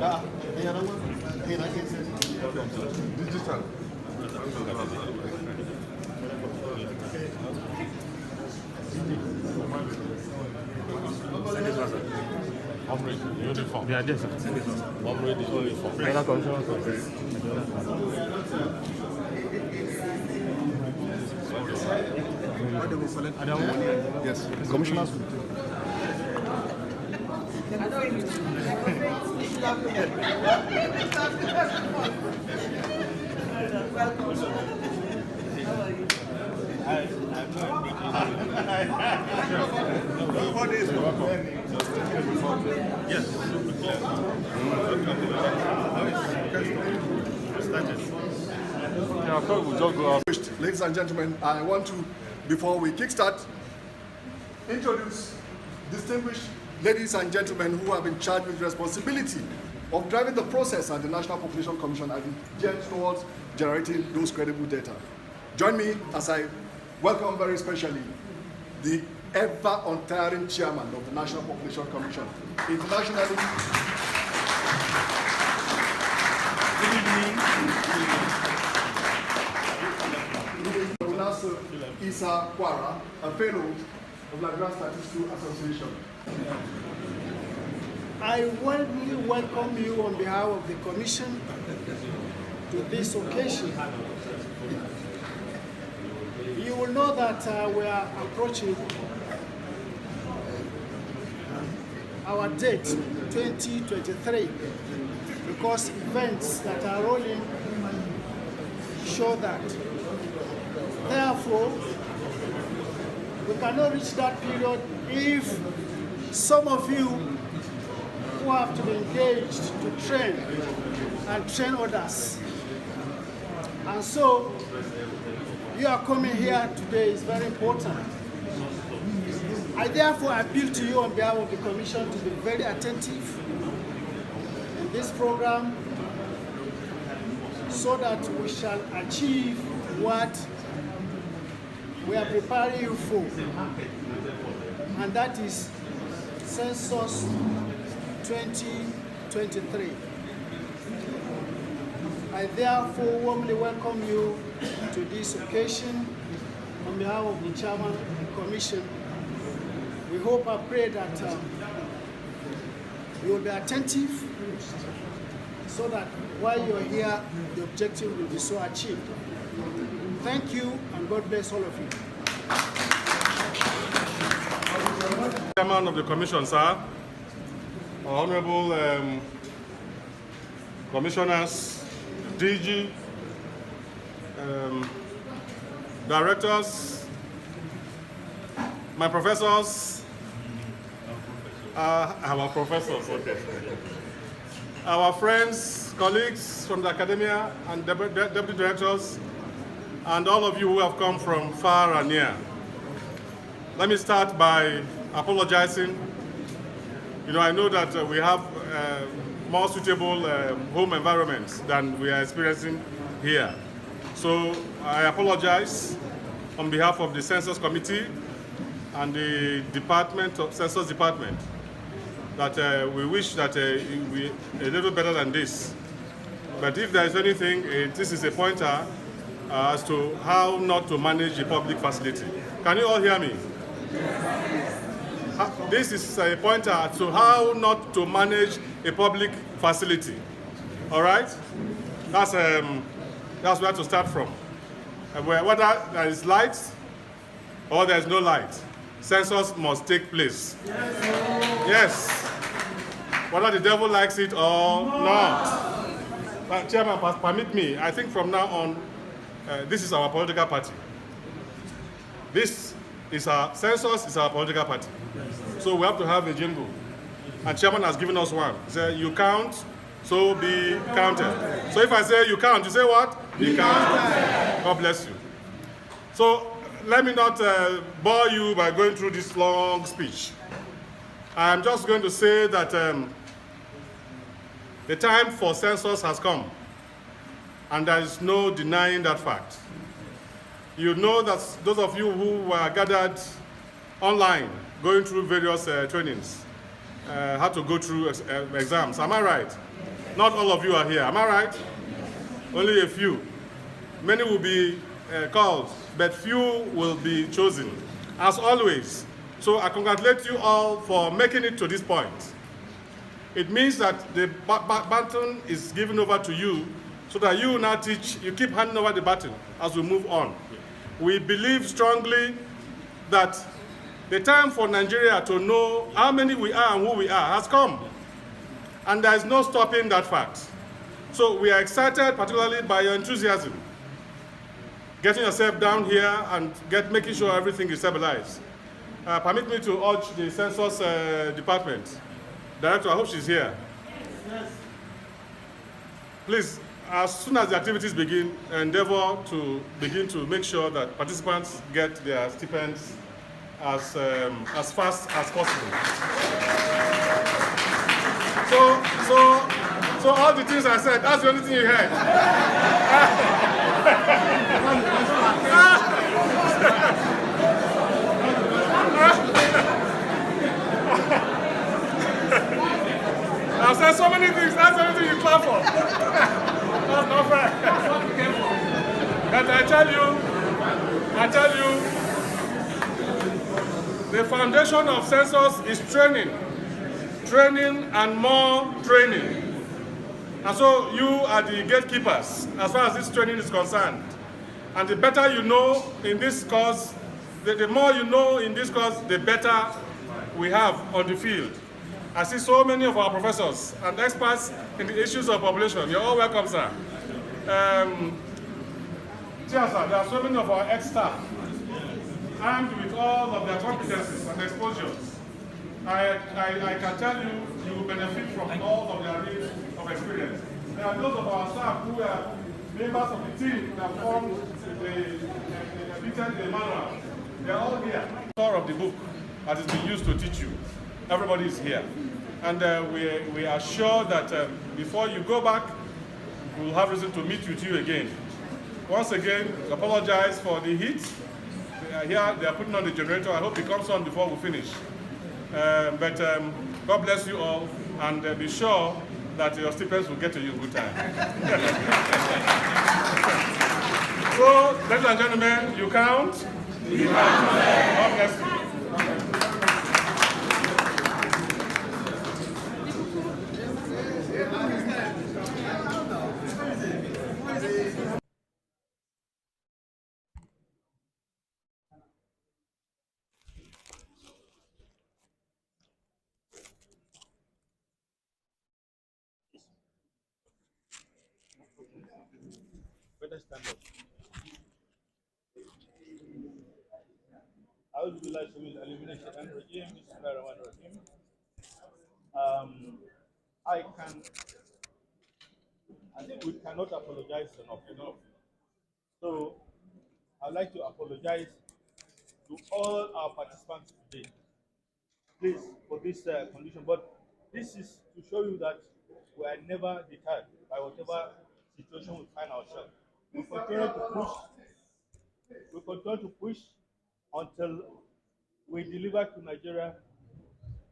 Digital. I'm ready. Uniform. Yeah, yes, sir. I'm ready. Uniform. Yes, commissioners. Yes. Yeah, I thought we'd just go out. Ladies and gentlemen, I want to, before we kickstart, introduce distinguished ladies and gentlemen who have been charged with responsibility of driving the process at the National Population Commission as it gears towards generating those credible data. Join me as I welcome very specially the ever untiring chairman of the National Population Commission, internationally. Good evening. Nasir Kwarra, a fellow of the Nigerian Statistical Association. I warmly welcome you on behalf of the Commission to this occasion. You will know that we are approaching our date 2023 because events that are rolling show that. Therefore, we cannot reach that period if some of you who have to be engaged to train and train others. And so, you are coming here today is very important. I therefore appeal to you on behalf of the Commission to be very attentive in this program so that we shall achieve what we are preparing you for, and that is Census 2023. I therefore warmly welcome you to this occasion on behalf of the Chairman of the Commission. We hope and pray that you will be attentive so that while you're here, the objective will be so achieved. Thank you, and God bless all of you. Chairman of the Commission, sir, Honorable Commissioners, DG, Directors, my professors, our professors, okay. Our friends, colleagues from the academia and deputy directors, and all of you who have come from far and near. Let me start by apologizing. You know, I know that we have more suitable home environments than we are experiencing here. So I apologize on behalf of the Census Committee and the Census Department that we wish that we a little better than this. But if there is anything, this is a pointer as to how not to manage a public facility. Can you all hear me? This is a pointer to how not to manage a public facility. All right? That's where to start from. Whether there is light or there is no light, census must take place. Yes. Whether the devil likes it or not. But Chairman, permit me, I think from now on, this is our political party. This is our census, is our political party. So we have to have a jingle. And Chairman has given us one. He said, you count, so be counted. So if I say you count, you say what? Be counted. God bless you. So let me not bore you by going through this long speech. I'm just going to say that the time for census has come, and there is no denying that fact. You know that those of you who were gathered online, going through various trainings, had to go through exams. Am I right? Not all of you are here. Am I right? Only a few. Many will be called, but few will be chosen, as always. So I congratulate you all for making it to this point. It means that the baton is given over to you so that you now teach, you keep handing over the baton as we move on. We believe strongly that the time for Nigeria to know how many we are and who we are has come. And there is no stopping that fact. So we are excited, particularly by your enthusiasm. Getting yourself down here and making sure everything is stabilized. Permit me to urge the Census Department. Director, I hope she's here. Yes. Please, as soon as the activities begin, endeavor to begin to make sure that participants get their stipends as fast as possible. So all the things I said, that's the only thing you heard. I've said so many things, that's the only thing you clap for. That's not fair. But I tell you, the foundation of Census is training and more training. And so you are the gatekeepers as far as this training is concerned. And the better you know in this course, the more you know in this course, the better we have on the field. I see so many of our professors and experts in the issues of population. You're all welcome, sir. Sir, there are so many of our ex-staff armed with all of their competencies and exposures. I can tell you, you will benefit from all of their range of experience. There are those of our staff who are members of the team that formed the manual. They are all here. The author of the book that is being used to teach you. Everybody is here. And we are sure that before you go back, we'll have reason to meet with you again. Once again, apologize for the heat. They are here, they are putting on the generator. I hope it comes on before we finish. But God bless you all, and be sure that your stipends will get to you in good time. So, ladies and gentlemen, you count? We count. God bless you. Better stand up. I would like to eliminate the regime. I think we cannot apologize enough. So I'd like to apologize to all our participants today, please, for this condition. But this is to show you that we are never deterred by whatever situation we find ourselves. We continue to push until we deliver to Nigeria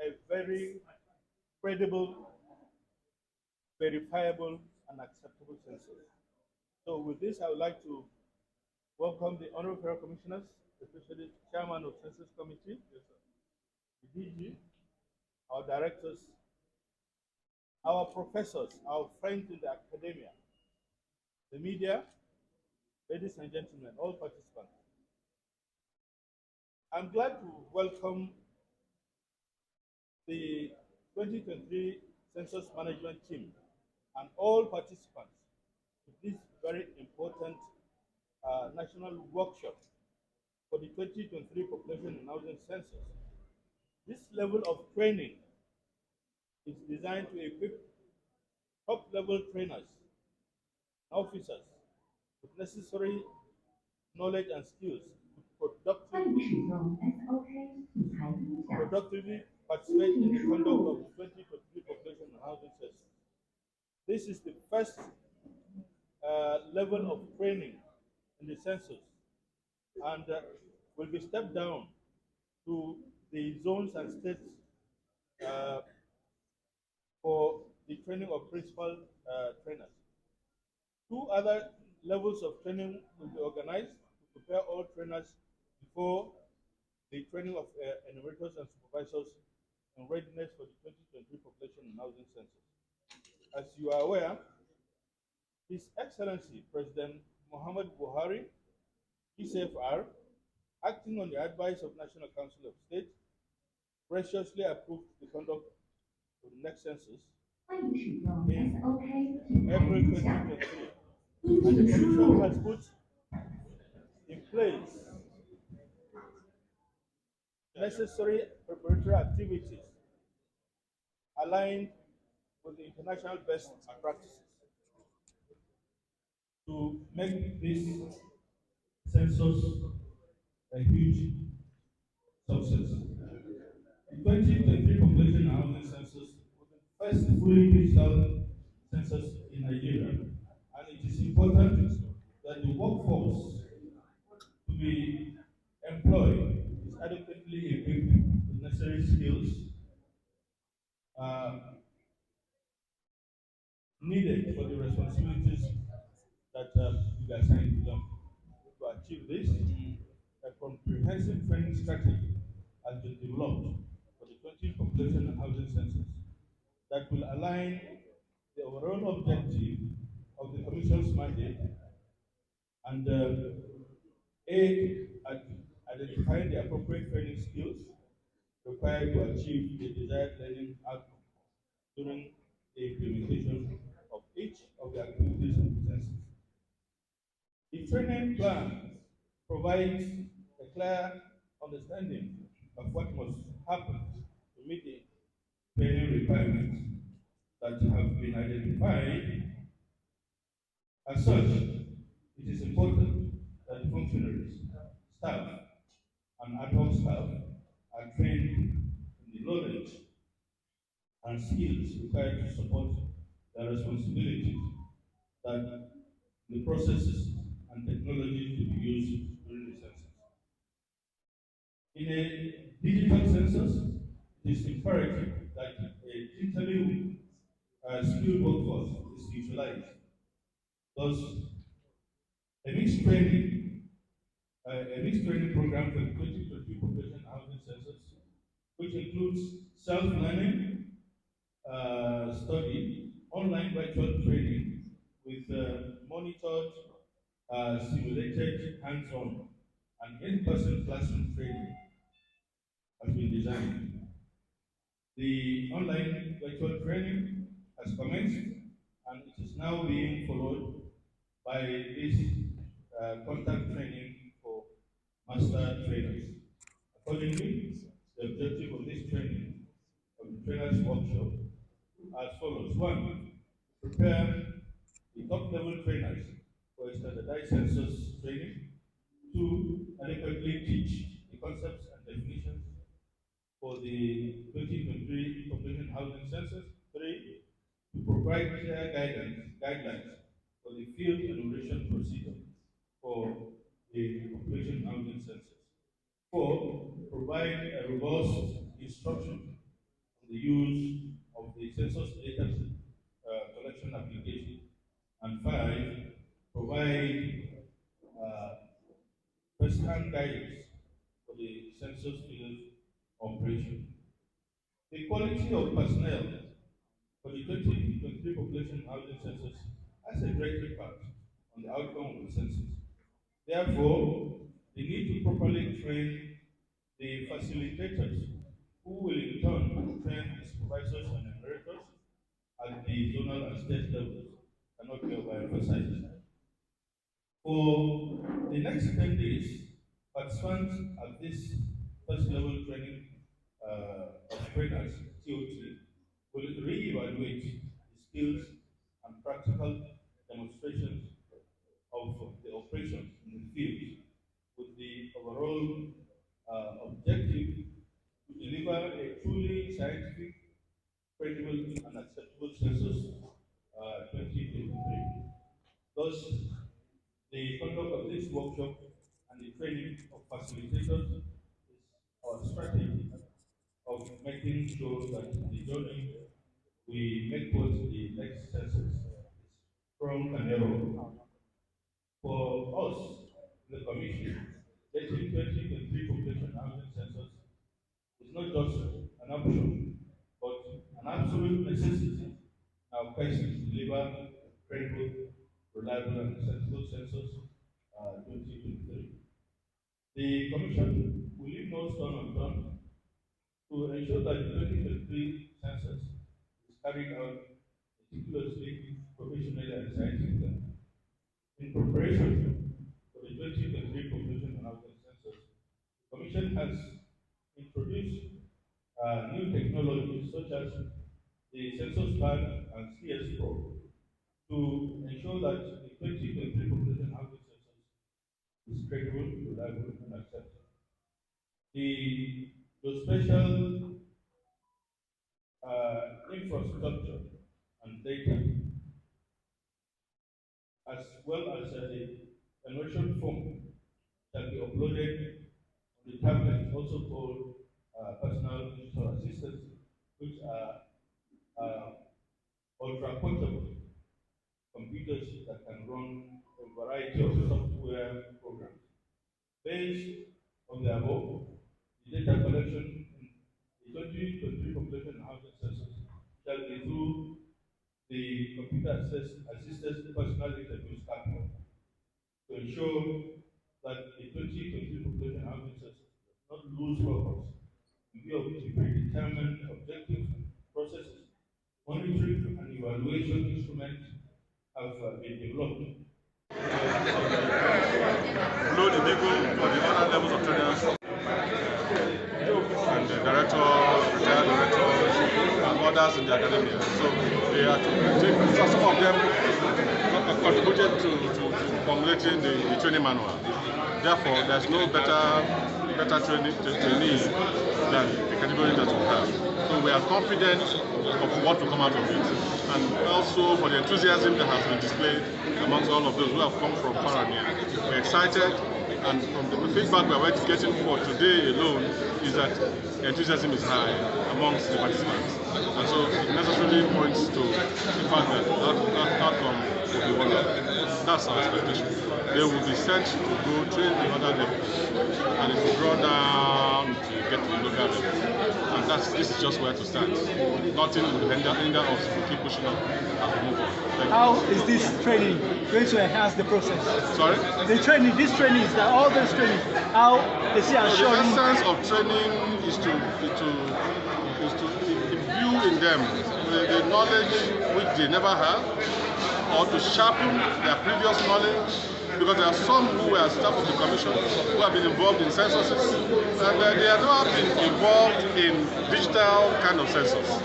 a very credible, verifiable, and acceptable census. So with this, I would like to welcome the Honorable Federal Commissioners, especially the Chairman of Census Committee, the DG, our directors, our professors, our friends in the academia, the media, ladies and gentlemen, all participants. I'm glad to welcome the 2023 Census Management Team and all participants to this very important national workshop for the 2023 Population and Housing Census. This level of training is designed to equip top-level trainers, officers with necessary knowledge and skills to productively participate in the conduct of the 2023 Population and Housing Census. This is the first level of training in the census, and will be stepped down to the zones and states for the training of principal trainers. Two other levels of training will be organized to prepare all trainers before the training of enumerators and supervisors in readiness for the 2023 population and housing census. As you are aware, His Excellency President Muhammad Buhari, ECFR, acting on the advice of National Council of State, graciously approved the conduct of the next census in April 2023, and the Commission has put in place necessary preparatory activities aligned with the international best practices to make this census a huge success. The 2023 population and housing census was the first fully digital census in Nigeria, and it is important that the workforce to be employed is adequately equipped with necessary skills uh, needed for the responsibilities that we are assigned to them. To achieve this, a comprehensive training strategy has been developed for the 20 population and housing census that will align the overall objective of the Commission's mandate and aid at identifying the appropriate training skills required to achieve the desired learning outcome during the implementation of each of the activities of the census. The training plan provides a clear understanding of what must happen to meet the training requirements that have been identified. As such, it is important that the functionaries, staff, and ad hoc staff are trained in the knowledge and skills required to support their responsibilities, that the processes and technologies to be used during the census. In a digital census, it is imperative that a digitally skilled workforce is utilized. Thus, a mixed training, a mixed training program for the 2020 population housing census, which includes self-learning, study, online virtual training with monitored, simulated hands-on, and in-person classroom training has been designed. The online virtual training has commenced, and it is now being followed by this contact training for master trainers. Accordingly, the objective of this training, of the trainers workshop, as follows. One, prepare the top level trainers for a standardized census training. Two, adequately teach the concepts and definitions for the 2023 population housing census. Three, to provide clear guidelines for the field enumeration procedure for the population housing census. Four, provide a robust instruction on the use of the census data collection application. And five, provide uh, personal guidance for the census field operation. The quality of personnel for the 2023 population housing census has a great impact on the outcome of the census. Therefore, the need to properly train the facilitators, who will in turn train the supervisors and enumerators at the zonal and state levels, cannot be overemphasized. For the next 10 days, participants at this first level training of trainers, TOT, will re-evaluate the skills and practical demonstrations of the operations in the field with the overall objective to deliver a truly scientific, credible, and acceptable census 2023. Thus, the conduct of this workshop and the training of facilitators is our strategy of making sure that the journey we make towards the next census strong and narrow. For us, the Commission, getting 2023 population housing census is not just an option, but an absolute necessity. Our quest is to deliver credible, reliable, and sensible census 2023. The Commission will leave no stone unturned to ensure that the 2023 census is carried out meticulously, professionally, and scientifically. In preparation for the 2023 population and housing census, the Commission has introduced new technologies such as the Census Pad and CS Pro to ensure that the 2023 population housing census is credible, reliable, and acceptable. The special infrastructure and data, as well as the conversion form, shall be uploaded on the tablet, also called personal digital assistants, which are ultra-portable computers that can run a variety of software programs. Based on the above, the data collection in the 2023 population housing census shall be through the computer-assisted personal interview platform to ensure that the 2023 population housing census does not lose focus in view of the predetermined objectives, processes, monitoring, and evaluation instruments have been developed. Below the people for the other levels of trainers and the director, retired director, and others in the academia. So they are so some of them contributed to formulating the training manual. Therefore, there's no better trainee than the category that we have. So we are confident of what will come out of it, and also for the enthusiasm that has been displayed amongst all of those who have come from far and near. We're excited, and from the feedback we're getting for today alone is that the enthusiasm is high amongst the participants, and so it necessarily points to the fact that outcome will be wonderful. That's our expectation. They will be sent to go train the other levels, and it will draw down to get to the local level. And this is just where to start. Nothing will hinder us to keep pushing up as we move on. How is this training going to enhance the process? Sorry? The training, this training is that all those training, how is it assuring? The essence of training is to imbue in them the knowledge which they never have, or to sharpen their previous knowledge, because there are some who are staff of the commission who have been involved in censuses, and they have not been involved in digital kind of census.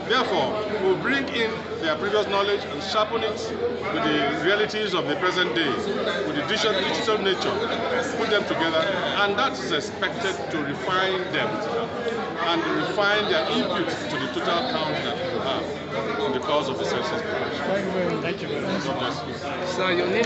Therefore, we'll bring in their previous knowledge and sharpen it with the realities of the present day, with the digital nature, put them together, and that is expected to refine them and refine their input to the total count that we have in the course of the census. Thank you very much. God bless you. So your name